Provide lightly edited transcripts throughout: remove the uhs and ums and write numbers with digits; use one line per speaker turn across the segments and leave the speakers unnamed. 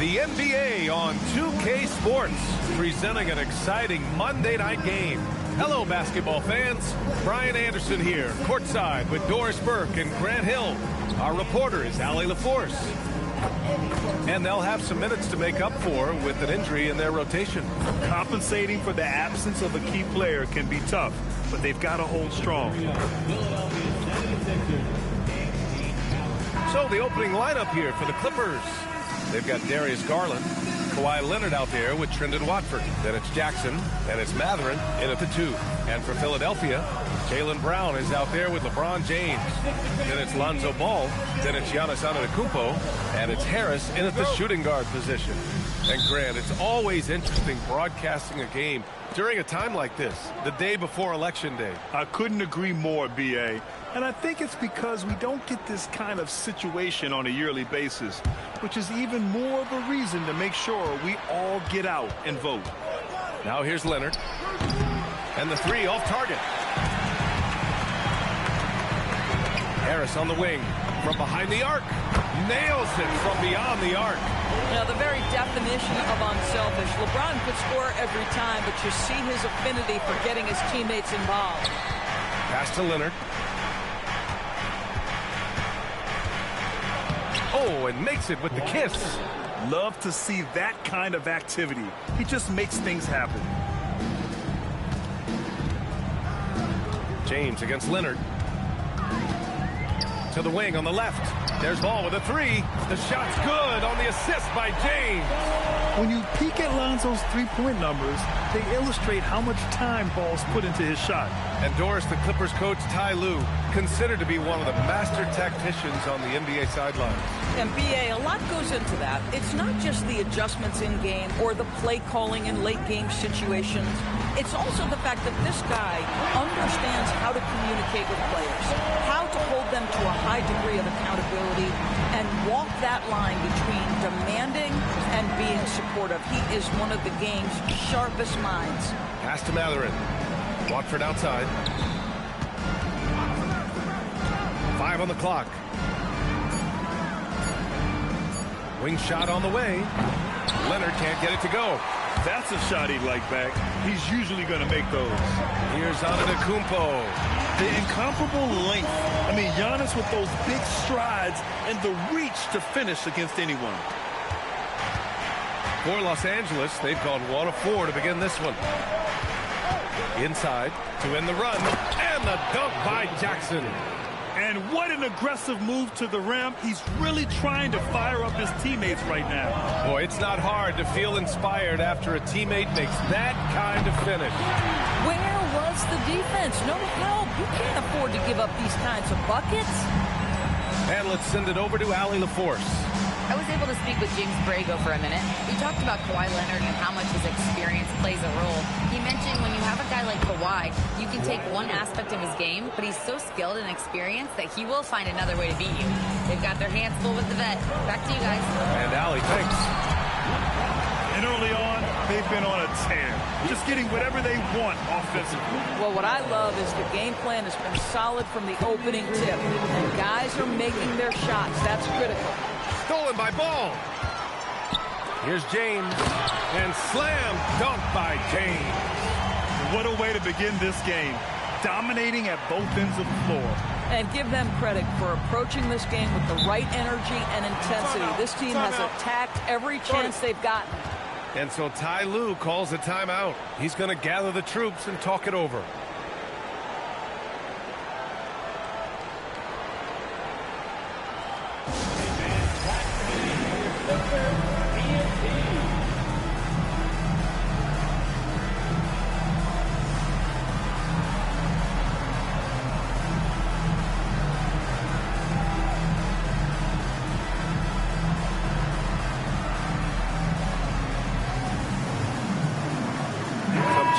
The NBA on 2K Sports, presenting an exciting Monday night game. Hello, basketball fans. Brian Anderson here, courtside with Doris Burke and Grant Hill. Our reporter is Allie LaForce. And they'll have some minutes to make up for with an injury in their rotation.
Compensating for the absence of a key player can be tough, but they've got to hold strong.
So the opening lineup here for the Clippers. They've got Darius Garland, Kawhi Leonard out there with Trendon Watford. Then it's Jackson, and it's Mathurin in at the 2. And for Philadelphia, Jaylen Brown is out there with LeBron James. Then it's Lonzo Ball. Then it's Giannis Antetokounmpo. And it's Harris in at the shooting guard position. And Grant, it's always interesting broadcasting a game during a time like this, the day before Election Day.
I couldn't agree more, B.A. And I think it's because we don't get this kind of situation on a yearly basis, which is even more of a reason to make sure we all get out and vote.
Now here's Leonard. And the 3 off target. Harris on the wing. From behind the arc. Nails it from beyond the arc.
You know, the very definition of unselfish. LeBron could score every time, but you see his affinity for getting his teammates involved.
Pass to Leonard. Oh, and makes it with the kiss.
Love to see that kind of activity. He just makes things happen.
James against Leonard. To the wing on the left. There's Ball with a 3. The shot's good on the assist by James.
When you peek at Lonzo's three-point numbers, they illustrate how much time Ball's put into his shot.
And Doris, the Clippers coach Ty Lue, considered to be one of the master tacticians on the NBA sidelines.
And B.A., a lot goes into that. It's not just the adjustments in game or the play calling in late game situations. It's also the fact that this guy understands how to communicate with players, how to hold them to a high degree of accountability, and walk that line between demanding and being supportive. He is one of the game's sharpest minds.
Pass to Mathurin. Watford outside. 5 on the clock. Wing shot on the way. Leonard can't get it to go.
That's a shot he'd like back. He's usually going to make those.
Here's Antetokounmpo.
The incomparable length. I mean, Giannis with those big strides and the reach to finish against anyone.
For Los Angeles, they've gone 1 of 4 to begin this one. Inside to end the run. And the dunk by Jackson.
And what an aggressive move to the rim. He's really trying to fire up his teammates right now.
Boy, it's not hard to feel inspired after a teammate makes that kind of finish.
Where was the defense? No help. You can't afford to give up these kinds of buckets.
And let's send it over to Allie LaForce.
I was able to speak with James Borrego for a minute. We talked about Kawhi Leonard and how much his experience plays a role. He mentioned when you have a guy like Kawhi, you can take one aspect of his game, but he's so skilled and experienced that he will find another way to beat you. They've got their hands full with the vet. Back to you guys.
And Allie, thanks.
And early on, they've been on a tear, just getting whatever they want offensively.
Well, what I love is the game plan has been solid from the opening tip. And guys are making their shots. That's critical.
Stolen by Ball. Here's James. And slam dunk by James.
What a way to begin this game. Dominating at both ends of the floor.
And give them credit for approaching this game with the right energy and intensity. This team has attacked every chance they've gotten.
And so Ty Lue calls a timeout. He's going to gather the troops and talk it over.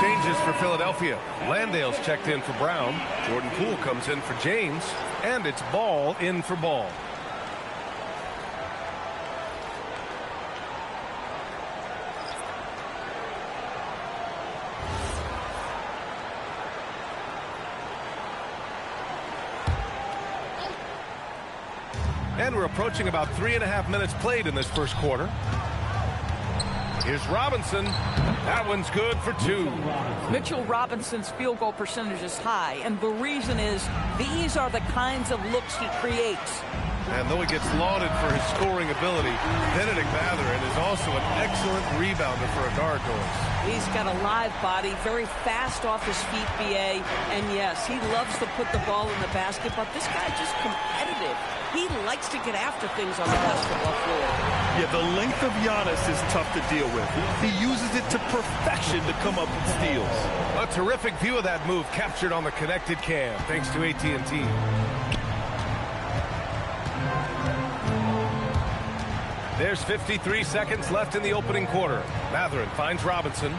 Changes for Philadelphia. Landale's checked in for Brown. Jordan Poole comes in for James. And it's Ball in for Ball. And we're approaching about 3.5 minutes played in this first quarter. Here's Robinson. That one's good for 2.
Mitchell Robinson's field goal percentage is high, and the reason is these are the kinds of looks he creates.
And though he gets lauded for his scoring ability, Benedict Mathurin is also an excellent rebounder for a guard noise.
He's got a live body, very fast off his feet, B.A. And yes, he loves to put the ball in the basket, but this guy's just competitive. He likes to get after things on the basketball floor.
Yeah, the length of Giannis is tough to deal with. He uses it to perfection to come up with steals.
A terrific view of that move captured on the connected cam, thanks to AT&T. There's 53 seconds left in the opening quarter. Mathurin finds Robinson.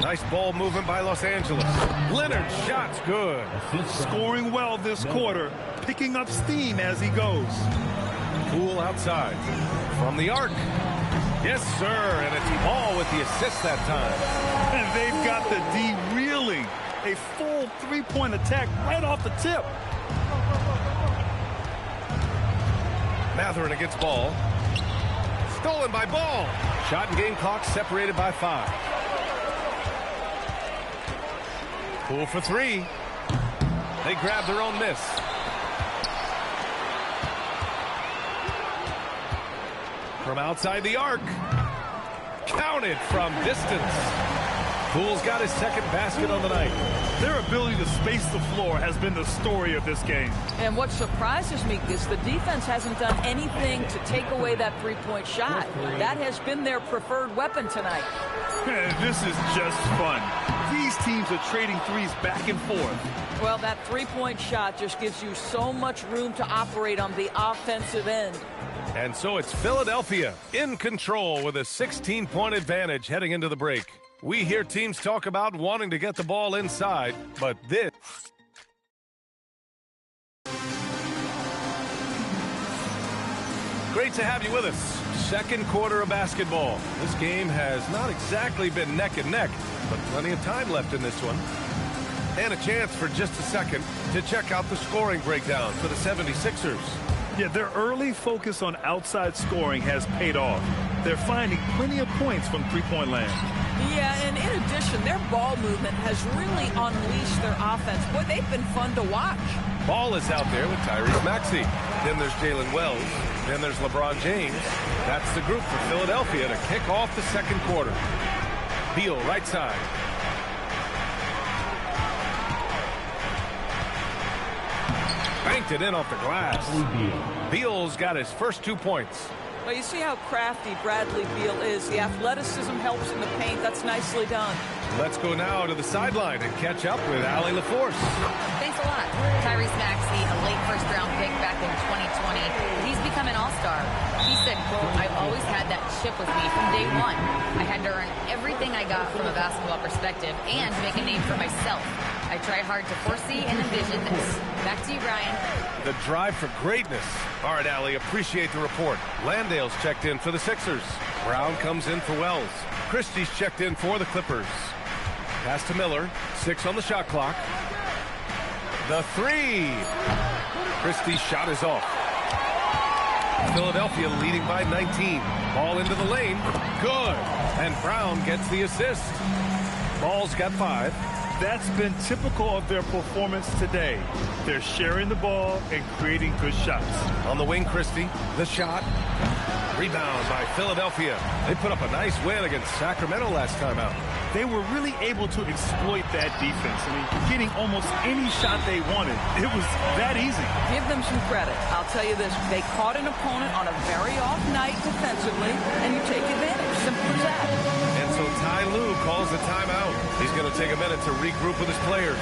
Nice ball movement by Los Angeles. Leonard's shot's good.
Scoring well this quarter, picking up steam as he goes.
Poole outside. From the arc. Yes, sir, and it's Ball with the assist that time.
And they've got the D reeling. A full three-point attack right off the tip.
Mathurin against Ball. Stolen by Ball. Shot and game clock separated by 5. Poole for 3. They grab their own miss. From outside the arc. Counted from distance. Poole's got his second basket on the night.
Their ability to space the floor has been the story of this game.
And what surprises me is the defense hasn't done anything to take away that three-point shot. That has been their preferred weapon tonight.
This is just fun. These teams are trading threes back and forth.
Well, that three-point shot just gives you so much room to operate on the offensive end.
And so it's Philadelphia in control with a 16-point advantage heading into the break. We hear teams talk about wanting to get the ball inside, but this... Great to have you with us. Second quarter of basketball. This game has not exactly been neck and neck, but plenty of time left in this one. And a chance for just a second to check out the scoring breakdown for the 76ers.
Yeah, their early focus on outside scoring has paid off. They're finding plenty of points from three-point land.
Yeah, and in addition, their ball movement has really unleashed their offense. Boy, they've been fun to watch.
Ball is out there with Tyrese Maxey. Then there's Jalen Wells. Then there's LeBron James. That's the group for Philadelphia to kick off the second quarter. Beal right side. Banked it in off the glass. Beal's got his first 2 points.
Well, you see how crafty Bradley Beal is. The athleticism helps in the paint. That's nicely done.
Let's go now to the sideline and catch up with Allie LaForce.
Thanks a lot. Tyrese Maxey, a late first-round pick back in 2020. He's become an all-star. He said, quote, "I've always had that chip with me from day one. I had to earn everything I got from a basketball perspective and make a name for myself. I tried hard to foresee and envision this." Back to you, Brian.
The drive for greatness. All right, Allie, appreciate the report. Landale's checked in for the Sixers. Brown comes in for Wells. Christie's checked in for the Clippers. Pass to Miller. 6 on the shot clock. The 3. Christie's shot is off. Philadelphia leading by 19. Ball into the lane. Good. And Brown gets the assist. Ball's got 5.
That's been typical of their performance today. They're sharing the ball and creating good shots.
On the wing, Christie. The shot. Rebound by Philadelphia. They put up a nice win against Sacramento last time out.
They were really able to exploit that defense. I mean, getting almost any shot they wanted. It was that easy.
Give them some credit. I'll tell you this. They caught an opponent on a very off night defensively, and you take advantage. Simple as that.
And so Ty Lue calls the timeout. He's going to take a minute to regroup with his players.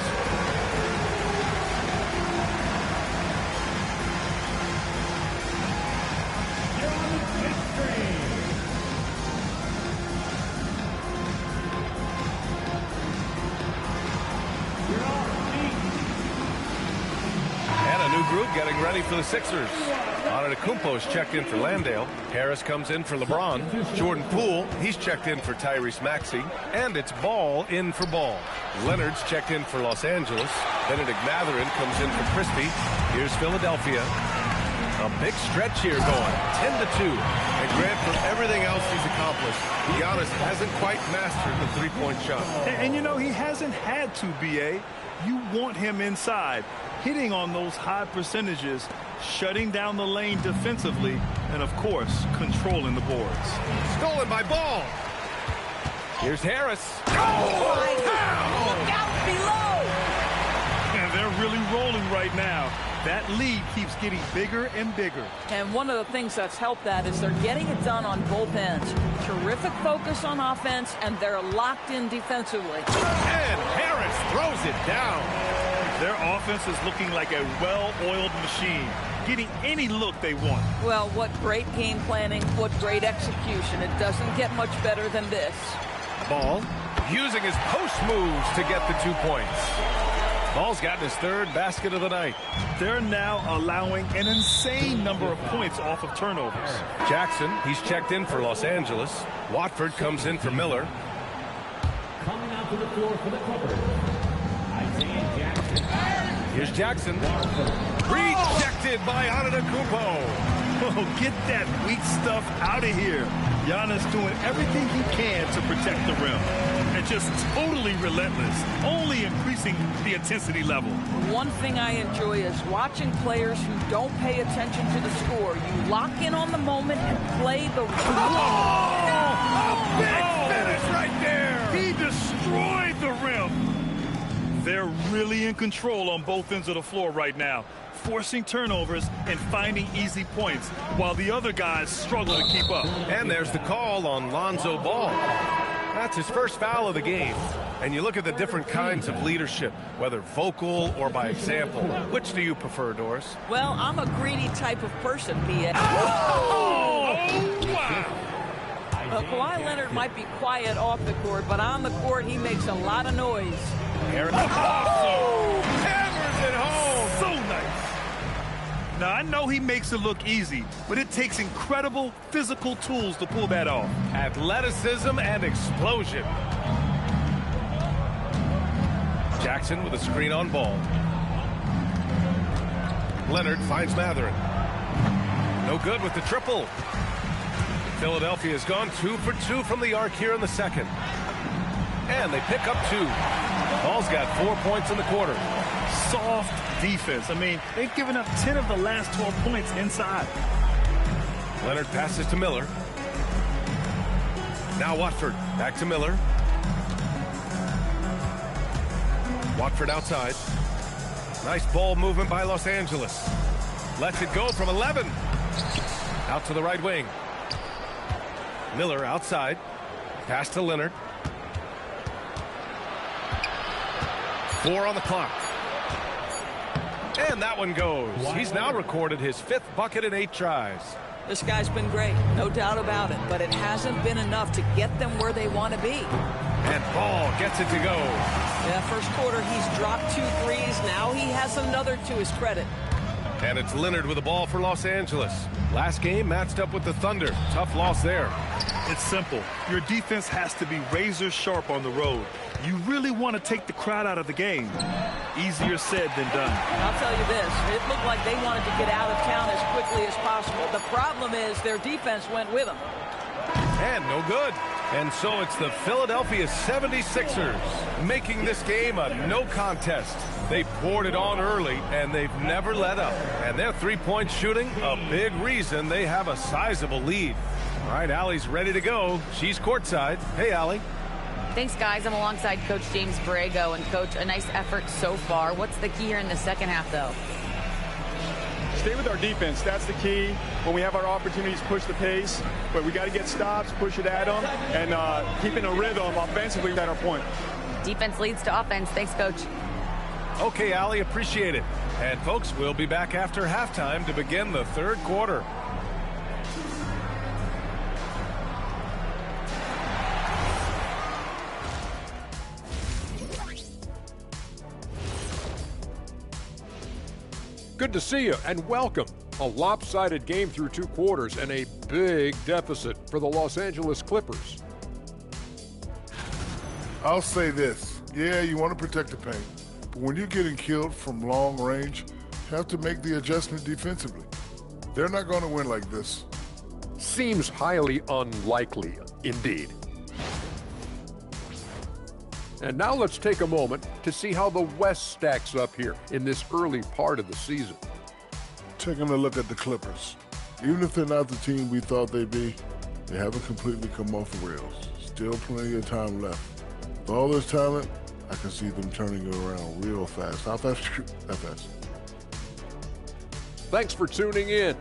Group getting ready for the Sixers. Antetokounmpo's checked in for Landale. Harris comes in for LeBron. Jordan Poole, he's checked in for Tyrese Maxey. And it's Ball in for Ball. Leonard's checked in for Los Angeles. Benedict Mathurin comes in for Christie. Here's Philadelphia. A big stretch here going, 10-2.
And Grant, for everything else he's accomplished, Giannis hasn't quite mastered the three-point shot.
And you know, he hasn't had to, B.A. You want him inside, hitting on those high percentages, shutting down the lane defensively, and, of course, controlling the boards.
Stolen by Ball.
Here's Harris.
Look out below!
And they're really rolling right now. That lead keeps getting bigger and bigger.
And one of the things that's helped that is they're getting it done on both ends. Terrific focus on offense, and they're locked in defensively.
And Harris throws it down.
Their offense is looking like a well-oiled machine, getting any look they want.
Well, what great game planning, what great execution. It doesn't get much better than this.
Ball using his post moves to get the 2 points. Ball's gotten his third basket of the night.
They're now allowing an insane number of points off of turnovers.
Jackson, he's checked in for Los Angeles. Watford comes in for Miller.
Coming out to the floor for the Clippers, Isaiah Jackson.
Here's Jackson. Rejected by Antetokounmpo.
Oh, get that weak stuff out of here. Giannis doing everything he can to protect the rim. And just totally relentless, only increasing the intensity level.
One thing I enjoy is watching players who don't pay attention to the score. You lock in on the moment and play the...
A big finish right there.
He destroyed the rim. They're really in control on both ends of the floor right now, forcing turnovers and finding easy points, while the other guys struggle to keep up.
And there's the call on Lonzo Ball. That's his first foul of the game. And you look at the different kinds of leadership, whether vocal or by example. Which do you prefer, Doris?
Well, I'm a greedy type of person, B.A. Kawhi Leonard might be quiet off the court, but on the court, he makes a lot of noise.
Harris.
Hammers it home.
So nice. Now, I know he makes it look easy, but it takes incredible physical tools to pull that off.
Athleticism and explosion. Jackson with a screen on Ball. Leonard finds Mathurin. No good with the triple. Philadelphia has gone 2 for 2 from the arc here in the second. And they pick up 2. Ball's got 4 points in the quarter.
Soft defense. I mean, they've given up 10 of the last 12 points inside.
Leonard passes to Miller. Now Watford. Back to Miller. Watford outside. Nice ball movement by Los Angeles. Lets it go from 11. Out to the right wing. Miller outside. Pass to Leonard. 4 on the clock. And that one goes. He's now recorded his 5th bucket in 8 tries.
This guy's been great, no doubt about it, but it hasn't been enough to get them where they want to be.
And Ball gets it to go.
Yeah, first quarter, he's dropped 2 threes. Now he has another to his credit.
And it's Leonard with the ball for Los Angeles. Last game matched up with the Thunder. Tough loss there.
It's simple. Your defense has to be razor sharp on the road. You really want to take the crowd out of the game. Easier said than done.
I'll tell you this, it looked like they wanted to get out of town as quickly as possible. The problem is their defense went with them.
And no good. And so it's the Philadelphia 76ers making this game a no contest. They poured it on early, and they've never let up. And their three-point shooting, a big reason they have a sizable lead. All right, Allie's ready to go. She's courtside. Hey, Allie.
Thanks, guys. I'm alongside Coach James Borrego. And, Coach, a nice effort so far. What's the key here in the second half, though?
Stay with our defense. That's the key. When we have our opportunities, push the pace. But we got to get stops, push it at them, and keeping a rhythm offensively at our point.
Defense leads to offense. Thanks, Coach.
Okay, Allie, appreciate it. And, folks, we'll be back after halftime to begin the third quarter.
Good to see you and welcome. A lopsided game through 2 quarters and a big deficit for the Los Angeles Clippers.
I'll say this. Yeah, you want to protect the paint, but when you're getting killed from long range, you have to make the adjustment defensively. They're not going to win like this.
Seems highly unlikely indeed. And now let's take a moment to see how the West stacks up here in this early part of the season.
Taking a look at the Clippers. Even if they're not the team we thought they'd be, they haven't completely come off the rails. Still plenty of time left. With all this talent, I can see them turning it around real fast. How fast? That fast.
Thanks for tuning in.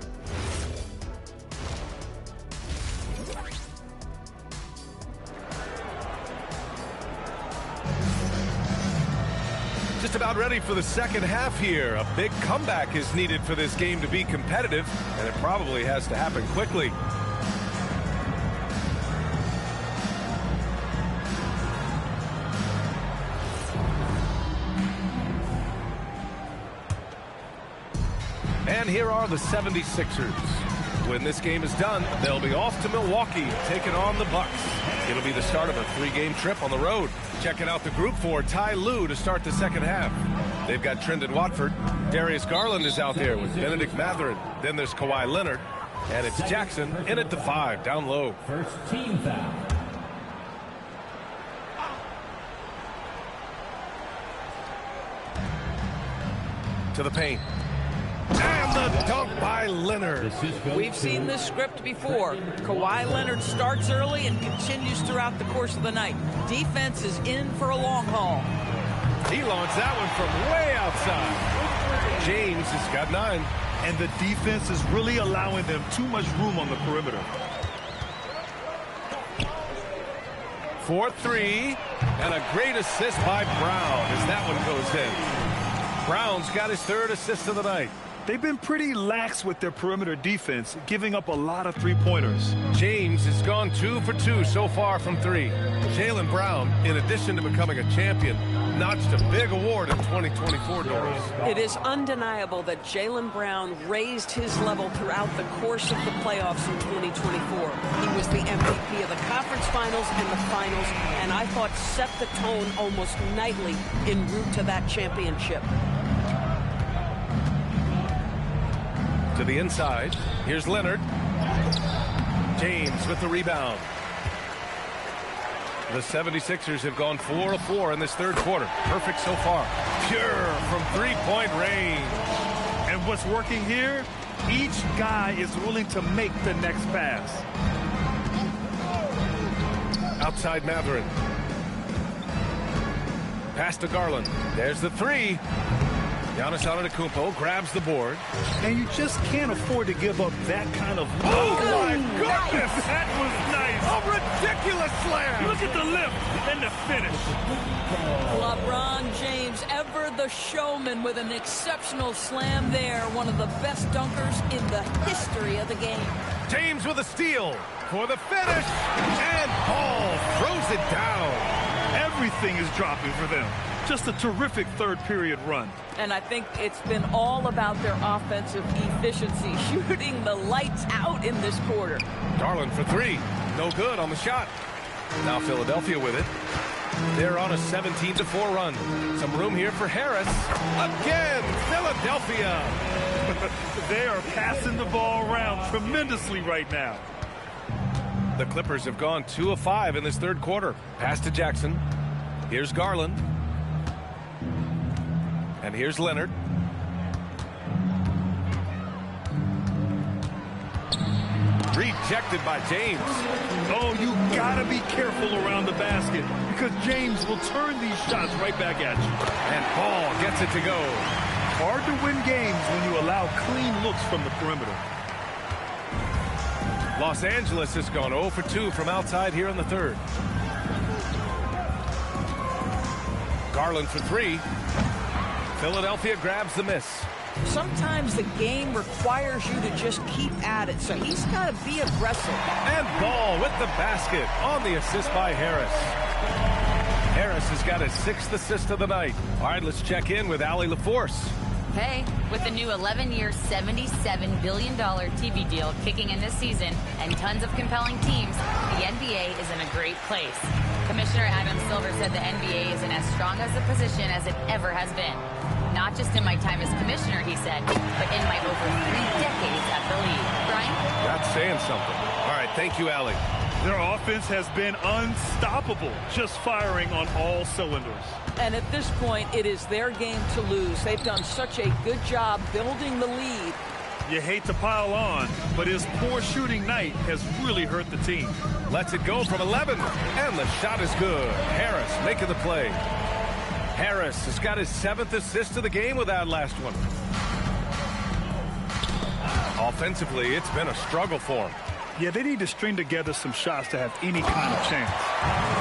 Just about ready for the second half here. A big comeback is needed for this game to be competitive, and it probably has to happen quickly. And here are the 76ers. When this game is done, they'll be off to Milwaukee, taking on the Bucks. It'll be the start of a 3-game trip on the road. Checking out the group for Ty Lue to start the second half. They've got Trendon Watford. Darius Garland is out there with Benedict Mathurin. Then there's Kawhi Leonard. And it's Jackson in at the 5, down low.
First team foul.
To the paint. And the dunk by Leonard.
We've seen this script before. Kawhi Leonard starts early and continues throughout the course of the night. Defense is in for a long haul.
He launched that one from way outside. James has got 9.
And the defense is really allowing them too much room on the perimeter.
For 3. And a great assist by Brown as that one goes in. Brown's got his 3rd assist of the night.
They've been pretty lax with their perimeter defense, giving up a lot of three-pointers.
James has gone 2 for 2 so far from 3. Jaylen Brown, in addition to becoming a champion, notched a big award in 2024, Doris.
It is undeniable that Jaylen Brown raised his level throughout the course of the playoffs in 2024. He was the MVP of the conference finals and the finals, and I thought set the tone almost nightly en route to that championship.
To the inside. Here's Leonard. James with the rebound. The 76ers have gone 4 of 4 in this third quarter. Perfect so far. Pure from three-point range.
And what's working here? Each guy is willing to make the next pass.
Outside Mathurin. Pass to Garland. There's the 3. Giannis Antetokounmpo grabs the board.
And you just can't afford to give up that kind of... Oh, my goodness! That was nice!
A ridiculous slam!
Look at the lift and the finish.
LeBron James, ever the showman, with an exceptional slam there. One of the best dunkers in the history of the game.
James with a steal for the finish. And Paul throws it down.
Everything is dropping for them. Just a terrific third period run.
And I think it's been all about their offensive efficiency, shooting the lights out in this quarter.
Garland for 3. No good on the shot. Now Philadelphia with it. They're on a 17-4 run. Some room here for Harris. Again, Philadelphia.
They are passing the ball around tremendously right now.
The Clippers have gone 2 of 5 in this third quarter. Pass to Jackson. Here's Garland. And here's Leonard. Rejected by James.
Oh, you gotta be careful around the basket because James will turn these shots right back at you.
And Paul gets it to go.
Hard to win games when you allow clean looks from the perimeter.
Los Angeles has gone 0 for 2 from outside here in the third. Garland for 3. Philadelphia grabs the miss.
Sometimes the game requires you to just keep at it, so he's got to be aggressive.
And Ball with the basket on the assist by Harris. Harris has got his 6th assist of the night. All right, let's check in with Allie LaForce.
Hey, with the new 11-year, $77 billion TV deal kicking in this season and tons of compelling teams, the NBA is in a great place. Commissioner Adam Silver said the NBA is in as strong as a position as it ever has been. Not just in my time as commissioner, he said, but in my over 3 decades at the league. Brian?
That's saying something. All right, thank you, Allie.
Their offense has been unstoppable, just firing on all cylinders.
And at this point, it is their game to lose. They've done such a good job building the lead.
You hate to pile on, but his poor shooting night has really hurt the team.
Lets it go from 11, and the shot is good. Harris making the play. Harris has got his 7th assist of the game with that last one. Offensively, it's been a struggle for him.
Yeah, they need to string together some shots to have any kind of chance.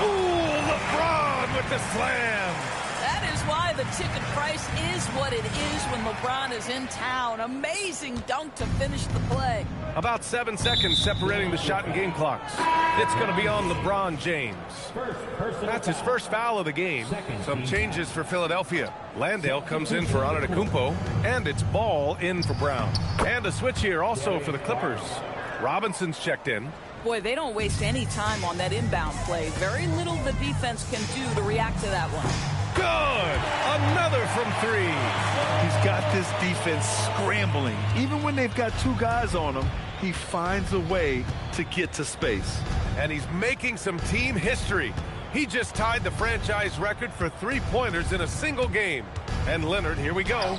Ooh, LeBron with the slam.
That is why the ticket price is what it is when LeBron is in town. Amazing dunk to finish the play.
About 7 seconds separating the shot and game clocks. It's going to be on LeBron James. That's his first foul of the game. Some changes for Philadelphia. Landale comes in for Antetokounmpo, and it's Ball in for Brown. And a switch here also for the Clippers. Robinson's checked in.
Boy, they don't waste any time on that inbound play. Very little the defense can do to react to that one.
Good! Another from 3.
He's got this defense scrambling. Even when they've got 2 guys on him, he finds a way to get to space.
And he's making some team history. He just tied the franchise record for 3-pointers in a single game. And Leonard, here we go,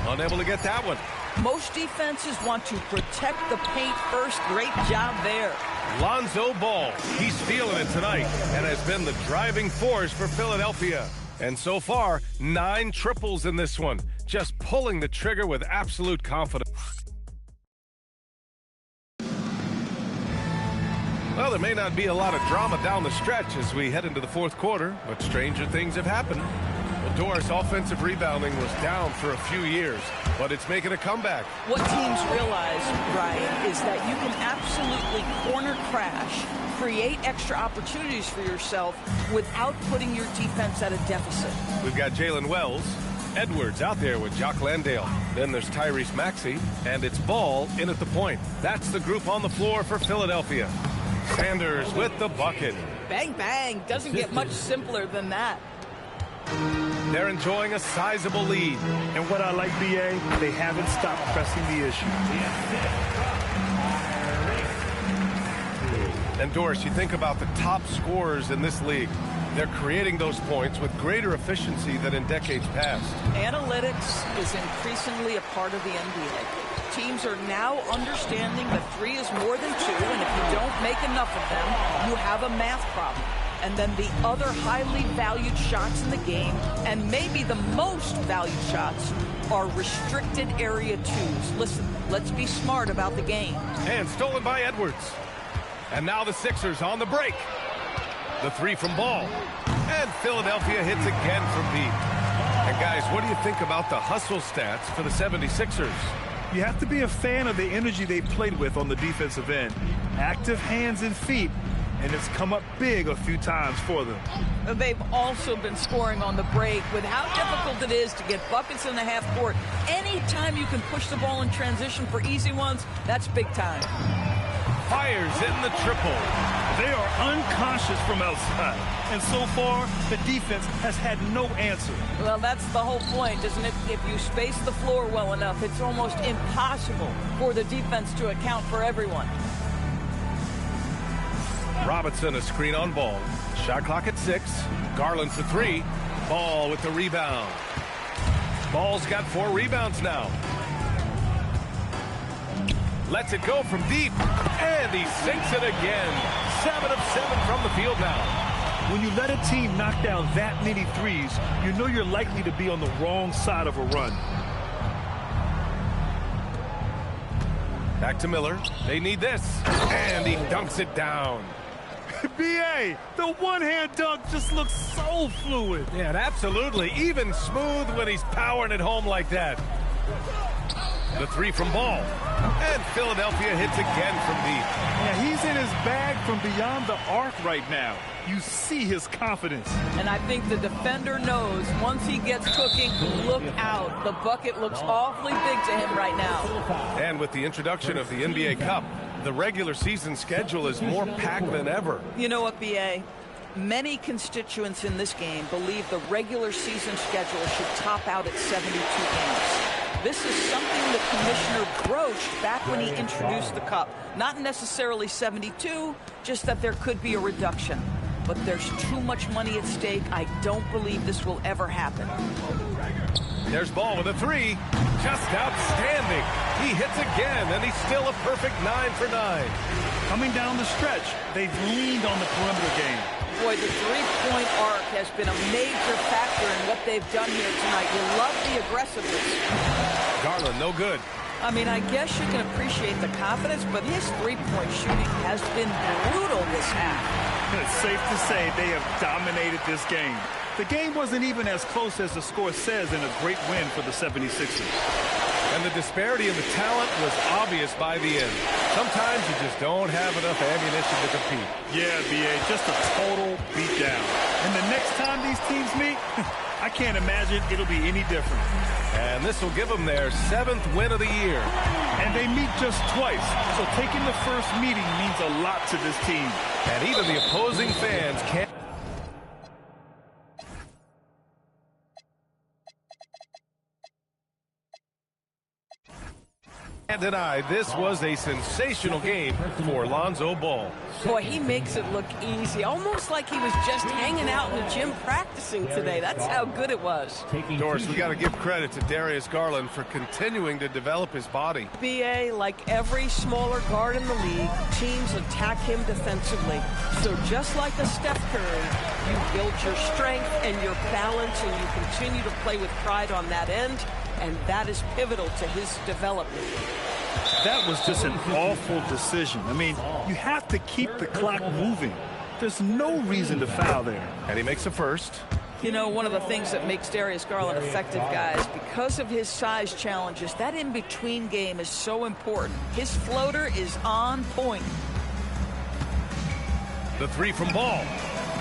unable to get that one.
Most defenses want to protect the paint first. Great job there.
Lonzo Ball, he's feeling it tonight and has been the driving force for Philadelphia. And so far, 9 triples in this one. Just pulling the trigger with absolute confidence. Well, there may not be a lot of drama down the stretch as we head into the 4th quarter, but stranger things have happened. Well, Doris, offensive rebounding was down for a few years, but it's making a comeback.
What teams realize, Brian, is that you can absolutely corner crash, create extra opportunities for yourself without putting your defense at a deficit.
We've got Jalen Wells, Edwards out there with Jock Landale. Then there's Tyrese Maxey, and it's Ball in at the point. That's the group on the floor for Philadelphia. Sanders with the bucket.
Bang, bang. Doesn't get much simpler than that.
They're enjoying a sizable lead.
And what I like, BA, they haven't stopped pressing the issue.
And Doris, you think about the top scorers in this league. They're creating those points with greater efficiency than in decades past.
Analytics is increasingly a part of the NBA. Teams are now understanding that 3 is more than 2, and if you don't make enough of them, you have a math problem. And then the other highly valued shots in the game, and maybe the most valued shots, are restricted area 2s. Listen, let's be smart about the game.
And stolen by Edwards. And now the Sixers on the break. The 3 from Ball. And Philadelphia hits again from deep. And guys, what do you think about the hustle stats for the 76ers?
You have to be a fan of the energy they've played with on the defensive end. Active hands and feet, and it's come up big a few times for them.
They've also been scoring on the break with how difficult it is to get buckets in the half court. Anytime you can push the ball in transition for easy ones, that's big time.
Fires in the triple.
They are unconscious from outside, and so far, the defense has had no answer.
Well, that's the whole point, isn't it? If you space the floor well enough, it's almost impossible for the defense to account for everyone.
Robinson, a screen on Ball. Shot clock at 6. Garland for 3. Ball with the rebound. Ball's got 4 rebounds now. Lets it go from deep, and he sinks it again. 7 of 7 from the field now.
When you let a team knock down that many threes, you know you're likely to be on the wrong side of a run.
Back to Miller. They need this, and he dunks it down.
BA, the one-hand dunk just looks so fluid.
Yeah, and absolutely even smooth when he's powering it home like that. The three from Ball. And Philadelphia hits again from deep.
Yeah, he's in his bag from beyond the arc right now. You see his confidence.
And I think the defender knows once he gets cooking, look out. The bucket looks awfully big to him right now.
And with the introduction of the NBA Cup, the regular season schedule is more packed than ever.
You know what, B.A.? Many constituents in this game believe the regular season schedule should top out at 72 games. This is something the commissioner broached back when he introduced the Cup. Not necessarily 72, just that there could be a reduction. But there's too much money at stake. I don't believe this will ever happen.
There's Ball with a three. Just outstanding. He hits again, and he's still a perfect 9 for 9.
Coming down the stretch, they've leaned on the perimeter game.
Boy, the three-point arc has been a major factor in what they've done here tonight. You love the aggressiveness.
Garland, no good.
I mean, I guess you can appreciate the confidence, but his three-point shooting has been brutal this half.
It's safe to say they have dominated this game. The game wasn't even as close as the score says in a great win for the 76ers.
And the disparity in the talent was obvious by the end. Sometimes you just don't have enough ammunition to compete.
Yeah, B.A., just a total beatdown. And the next time these teams meet, I can't imagine it'll be any different.
And this will give them their 7th win of the year.
And they meet just twice, so taking the first meeting means a lot to this team.
And even the opposing fans can't. Can't deny this was a sensational game for Lonzo Ball.
Boy, he makes it look easy, almost like he was just hanging out in the gym practicing today. That's how good it was.
Doris, we got to give credit to Darius Garland for continuing to develop his body.
B.A., like every smaller guard in the league, teams attack him defensively. So just like a Steph Curry, you build your strength and your balance, and you continue to play with pride on that end, and that is pivotal to his development.
That was just an awful decision. I mean, you have to keep the clock moving. There's no reason to foul there.
And he makes a first.
You know, one of the things that makes Darius Garland effective, guys, because of his size challenges, that in-between game is so important. His floater is on point.
The three from Ball.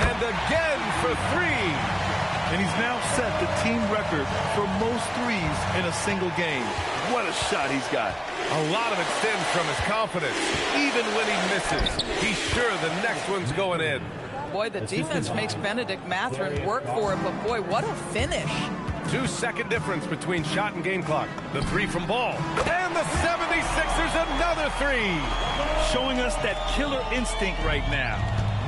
And again for three.
And he's now set the team record for most threes in a single game. What a shot he's got.
A lot of it stems from his confidence. Even when he misses, he's sure the next one's going in.
Boy, the defense makes Benedict Mathurin work for it, but boy, what a finish.
2-second difference between shot and game clock. The three from Ball. And the 76ers another three.
Showing us that killer instinct right now.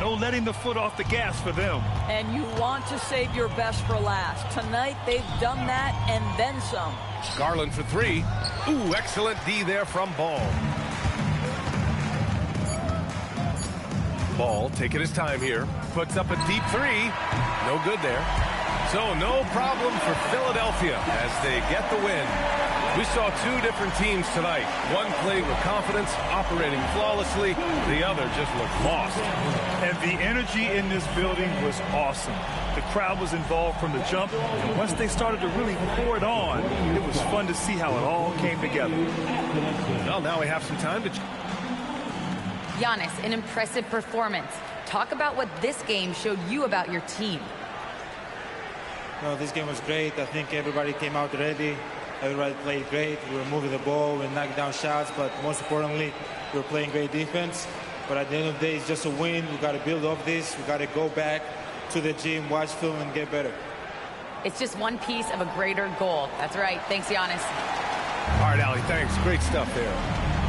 No letting the foot off the gas for them.
And you want to save your best for last. Tonight, they've done that and then some.
Garland for three. Ooh, excellent D there from Ball. Ball taking his time here. Puts up a deep three. No good there. So no problem for Philadelphia as they get the win. We saw two different teams tonight. One played with confidence, operating flawlessly. The other just looked lost.
And the energy in this building was awesome. The crowd was involved from the jump. And once they started to really pour it on, it was fun to see how it all came together.
Well, now we have some time to...
Giannis, an impressive performance. Talk about what this game showed you about your team.
No, this game was great. I think everybody came out ready. Everybody played great. We were moving the ball, we knocked down shots, but most importantly, we were playing great defense. But at the end of the day, it's just a win. We got to build off this. We got to go back to the gym, watch film, and get better.
It's just one piece of a greater goal. That's right. Thanks, Giannis.
All right, Allie, thanks. Great stuff there.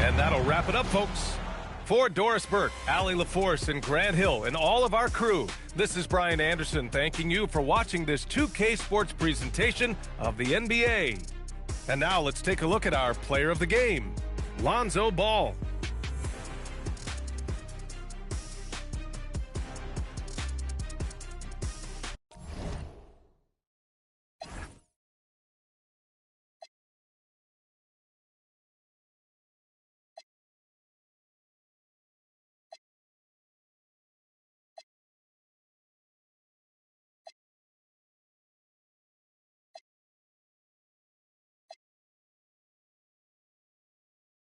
And that'll wrap it up, folks. For Doris Burke, Allie LaForce, and Grant Hill, and all of our crew, this is Brian Anderson thanking you for watching this 2K Sports presentation of the NBA. And now let's take a look at our player of the game, Lonzo Ball.